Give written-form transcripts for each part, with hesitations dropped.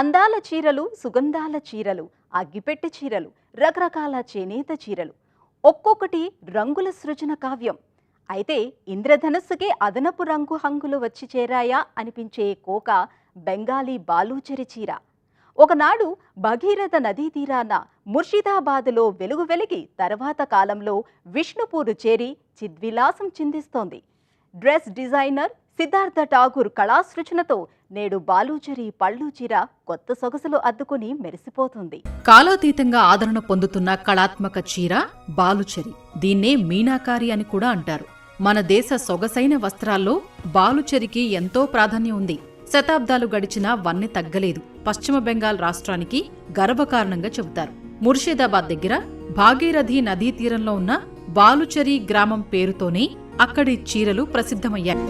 అందాల చీరలు, సుగంధాల చీరలు, అగ్గిపెట్టె చీరలు, రకరకాల చేనేత చీరలు, ఒక్కొక్కటి రంగుల సృజన కావ్యం. అయితే ఇంద్రధనస్సుకే అదనపు రంగు హంగులు వచ్చి చేరాయా అనిపించే కోక బెంగాలీ బాలూచరి చీర. ఒకనాడు భగీరథ నదీ తీరాన ముర్షిదాబాదులో వెలుగు వెలిగి తర్వాత కాలంలో విష్ణుపూరు చేరి చిద్విలాసం చిందిస్తోంది. డ్రెస్ డిజైనర్ సిద్ధార్థ ఠాగూర్ కళాసృజనతో నేడు బాలూచరి పళ్ళు చీర కొత్త సొగసులు అద్దుకుని మెరిసిపోతుంది. కాలాతీతంగా ఆదరణ పొందుతున్న కళాత్మక చీర బాలుచరి. దీన్నే మీనాకారి అని కూడా అంటారు. మన దేశ సొగసైన వస్త్రాల్లో బాలుచరికి ఎంతో ప్రాధాన్యం ఉంది. శతాబ్దాలు గడిచినా వన్నె తగ్గలేదు. పశ్చిమ బెంగాల్ రాష్ట్రానికి గర్వకారణంగా చెబుతారు. ముర్షిదాబాద్ దగ్గర భాగీరథి నదీ తీరంలో ఉన్న బాలుచరి గ్రామం పేరుతోనే అక్కడి చీరలు ప్రసిద్ధమయ్యాయి.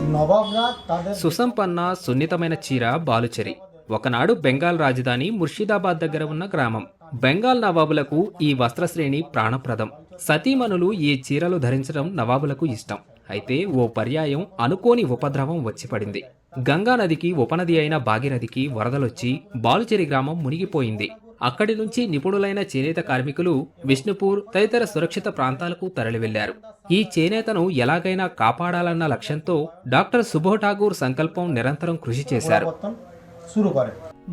సుసంపన్న సున్నితమైన చీర బాలుచరి. ఒకనాడు బెంగాల్ రాజధాని ముర్షిదాబాద్ దగ్గర ఉన్న గ్రామం. బెంగాల్ నవాబులకు ఈ వస్త్రశ్రేణి ప్రాణప్రదం. సతీమణులు ఈ చీరలు ధరించడం నవాబులకు ఇష్టం. అయితే ఓ పర్యాయం అనుకోని ఉపద్రవం వచ్చిపడింది. గంగా నదికి ఉపనది అయిన భాగీరథికి వరదలొచ్చి బాలుచరి గ్రామం మునిగిపోయింది. అక్కడి నుంచి నిపుణులైన చేనేత కార్మికులు విష్ణుపూర్ తదితర సురక్షిత ప్రాంతాలకు తరలివెళ్లారు. ఈ చేనేతను ఎలాగైనా కాపాడాలన్న లక్ష్యంతో డాక్టర్ సుబో ఠాగూర్ సంకల్పం నిరంతరం కృషి చేశారు.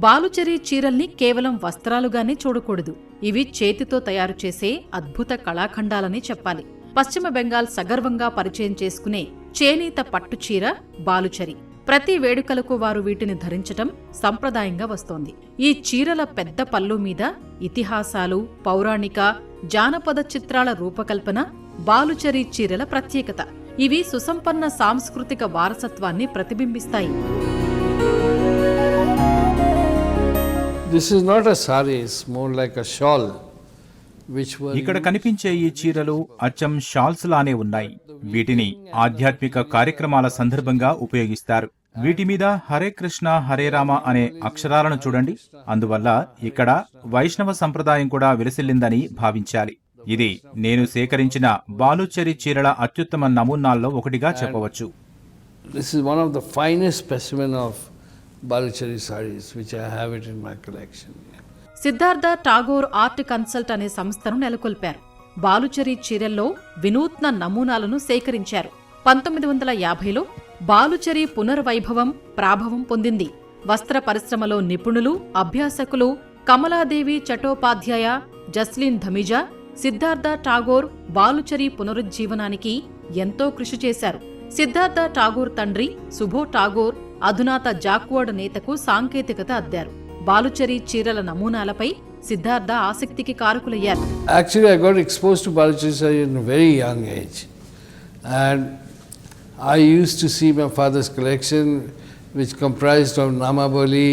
బాలుచరి చీరల్ని కేవలం వస్త్రాలుగానే చూడకూడదు. ఇవి చేతితో తయారు చేసే అద్భుత కళాఖండాలని చెప్పాలి. పశ్చిమ బెంగాల్ సగర్వంగా పరిచయం చేసుకునే చేనేత పట్టు చీర బాలుచరి. ప్రతి వేడుకలకు వారు వీటిని ధరించటం సంప్రదాయంగా వస్తోంది. ఈ చీరల పెద్ద పళ్ళు మీద ఇతిహాసాలు, పౌరాణిక, జానపద చిత్రాల రూపకల్పన బాలుచరి చీరల ప్రత్యేకత. ఇవి సుసంపన్న సాంస్కృతిక వారసత్వాన్ని ప్రతిబింబిస్తాయి. ఇక్కడ కనిపించే ఈ చీరలు అచ్చం షాల్స్ లానే ఉన్నాయి. వీటిని ఆధ్యాత్మిక కార్యక్రమాల సందర్భంగా ఉపయోగిస్తారు. వీటి మీద హరే కృష్ణ హరే రామ అనే అక్షరాలను చూడండి. అందువల్ల ఇక్కడ వైష్ణవ సంప్రదాయం కూడా విలసిల్లిందని భావించాలి. ఇది నేను సేకరించిన బాలుచరి చీరల అత్యుత్తమ నమూనాల్లో ఒకటిగా చెప్పవచ్చు. This is one of the finest specimen of Baluchari sarees which I have it in my collection. Siddhartha Tagore art consult అనే సంస్థను నెలకొల్పారు. బాలుచరి చీరల్లో వినూత్న నమూనాలను సేకరించారు. 1950లో బాలుచరి పునర్వైభవం ప్రాభవం పొందింది. వస్త్ర పరిశ్రమలో నిపుణులు, అభ్యాసకులు కమలాదేవి చటోపాధ్యాయ, జస్లీన్ ధమిజా, సిద్ధార్థ ఠాగూర్ బాలుచరి పునరుజ్జీవనానికి ఎంతో కృషి చేశారు. సిద్ధార్థ ఠాగూర్ తండ్రి సుబో ఠాగూర్ అధునాత జాక్వర్డ్ నేతకు సాంకేతికత అద్దారు. బాలుచరి చీరల నమూనాలపై Siddhartha ఆసక్తికి కారకులయ్యారు. Actually, I got exposed to Baluchari saree in a very young age. And I used to see my father's collection which comprised of Namaboli.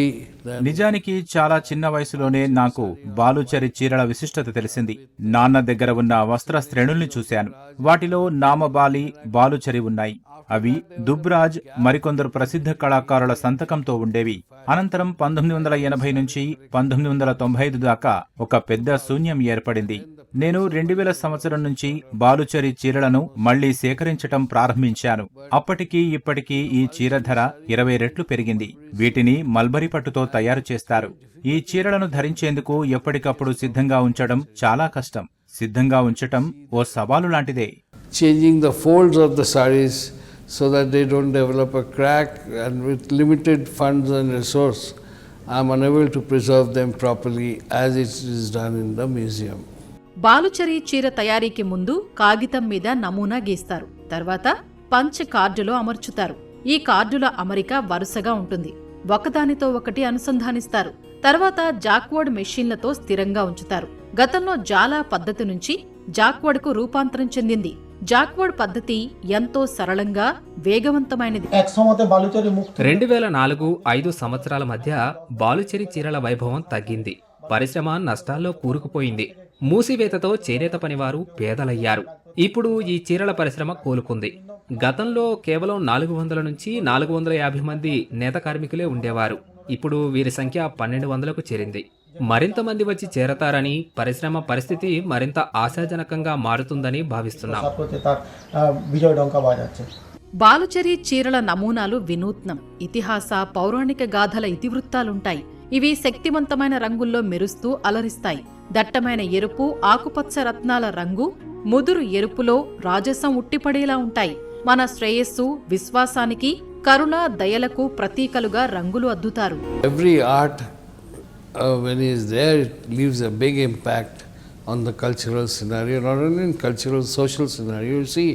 నిజానికి చాలా చిన్న వయసులోనే నాకు బాలుచరి చీరల విశిష్టత తెలిసింది. నాన్న దగ్గర ఉన్న వస్త్ర శ్రేణుల్ని చూశాను. వాటిలో నామబాలి, బాలుచరి ఉన్నాయి. అవి దుబ్రాజ్, మరికొందరు ప్రసిద్ధ కళాకారుల సంతకంతో ఉండేవి. అనంతరం 1980 నుంచి 1995 దాకా ఒక పెద్ద శూన్యం ఏర్పడింది. నేను 2000 సంవత్సరం నుంచి బాలుచరి చీరలను మళ్లీ సేకరించటం ప్రారంభించాను. అప్పటికీ ఇప్పటికీ ఈ చీర ధర 20 రెట్లు పెరిగింది. వీటిని మల్బరీ పట్టుతో తయారు చేస్తారు. ఈ చీరలను ధరించేందుకు ఎప్పటికప్పుడు సిద్ధంగా ఉంచడం చాలా కష్టం. సిద్ధంగా ఉంచటం ఓ సవాలు లాంటిదే. Changing the folds of the sarees so that they don't develop a crack, and with limited funds and resource, I am unable to preserve them properly as it is done in the museum. బాలుచరి చీర తయారీకి ముందు కాగితం మీద నమూనా గీస్తారు. తర్వాత punch కార్డులో అమర్చుతారు. ఈ కార్డుల అమరిక వరుసగా ఉంటుంది. ఒకదానితో ఒకటి అనుసంధానిస్తారు. తర్వాత జాక్వర్డ్ మెషీన్లతో స్థిరంగా ఉంచుతారు. గతంలో జాలా పద్ధతి నుంచి జాక్వర్డ్కు రూపాంతరం చెందింది. జాక్వర్డ్ పద్ధతి ఎంతో సరళంగా, వేగవంతమైనది. 2004-5 సంవత్సరాల మధ్య బాలుచరి చీరల వైభవం తగ్గింది. పరిశ్రమ నష్టాల్లో కూరుకుపోయింది. మూసివేతతో చేనేత పనివారు పేదలయ్యారు. ఇప్పుడు ఈ చీరల పరిశ్రమ కోలుకుంది. గతంలో కేవలం 400 నుంచి 450 మంది నేత కార్మికులే ఉండేవారు. ఇప్పుడు వీరి సంఖ్య 1200కు చేరింది. మరింత మంది వచ్చి చేరతారని, పరిశ్రమ పరిస్థితి మరింత ఆశాజనకంగా మారుతుందని భావిస్తున్నాం. బాలుచరి చీరల నమూనాలు వినూత్నం. ఇతిహాస, పౌరాణిక గాథల ఇతివృత్తాలుంటాయి. ఇవి శక్తివంతమైన రంగుల్లో మెరుస్తూ అలరిస్తాయి. దట్టమైన ఎరుపు, ఆకుపచ్చ రత్నాల రంగు, ముదురు ఎరుపులో రాజసం ఉట్టిపడేలా ఉంటాయి. మన శ్రేయస్సు, విశ్వాసానికి, కరుణ, దయలకు ప్రతీకలుగా రంగులు అద్దుతారు. Every art, when it is there, it leaves a big impact on the cultural scenario, not only in cultural, social scenario. You see,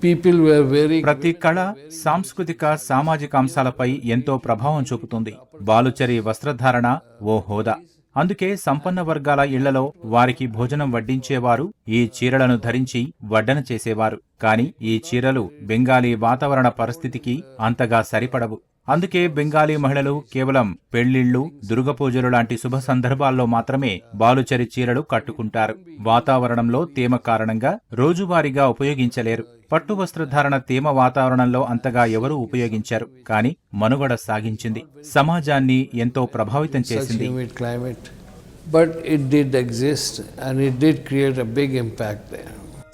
people were very... ప్రతి కళ సాంస్కృతిక, సామాజిక అంశాలపై ఎంతో ప్రభావం చూపుతుంది. బాలుచరి వస్త్రధారణ ఓ హోదా. అందుకే సంపన్న వర్గాల ఇళ్లలో వారికి భోజనం వడ్డించేవారు ఈ చీరలను ధరించి వడ్డన చేసేవారు. కాని ఈ చీరలు బెంగాలీ వాతావరణ పరిస్థితికి అంతగా సరిపడవు. అందుకే బెంగాలీ మహిళలు కేవలం పెళ్లిళ్లు, దుర్గపూజలు లాంటి శుభ సందర్భాల్లో మాత్రమే బాలుచరి చీరలు కట్టుకుంటారు. వాతావరణంలో తేమ కారణంగా రోజువారీగా ఉపయోగించలేరు. పట్టు వస్త్రధారణ తేమ వాతావరణంలో అంతగా ఎవరూ ఉపయోగించారు. కాని మనుగడ సాగించింది. సమాజాన్ని ఎంతో ప్రభావితం చేసింది. But it did exist and it did create a big impact there.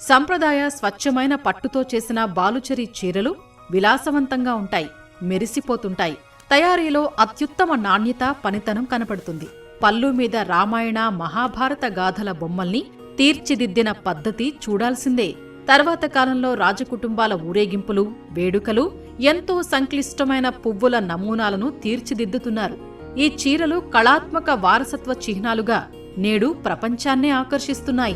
సంప్రదాయ స్వచ్ఛమైన పట్టుతో చేసిన బాలుచరి చీరలు విలాసవంతంగా ఉంటాయి, మెరిసిపోతుంటాయి. తయారీలో అత్యుత్తమ నాణ్యత, పనితనం కనపడుతుంది. పల్లు మీద రామాయణ, మహాభారత గాథల బొమ్మల్ని తీర్చిదిద్దిన పద్ధతి చూడాల్సిందే. తర్వాత కాలంలో రాజకుటుంబాల ఊరేగింపులు, వేడుకలు ఎంతో సంక్లిష్టమైన పువ్వుల నమూనాలను తీర్చిదిద్దుతున్నారు. ఈ చీరలు కళాత్మక వారసత్వ చిహ్నాలుగా నేడు ప్రపంచాన్నే ఆకర్షిస్తున్నాయి.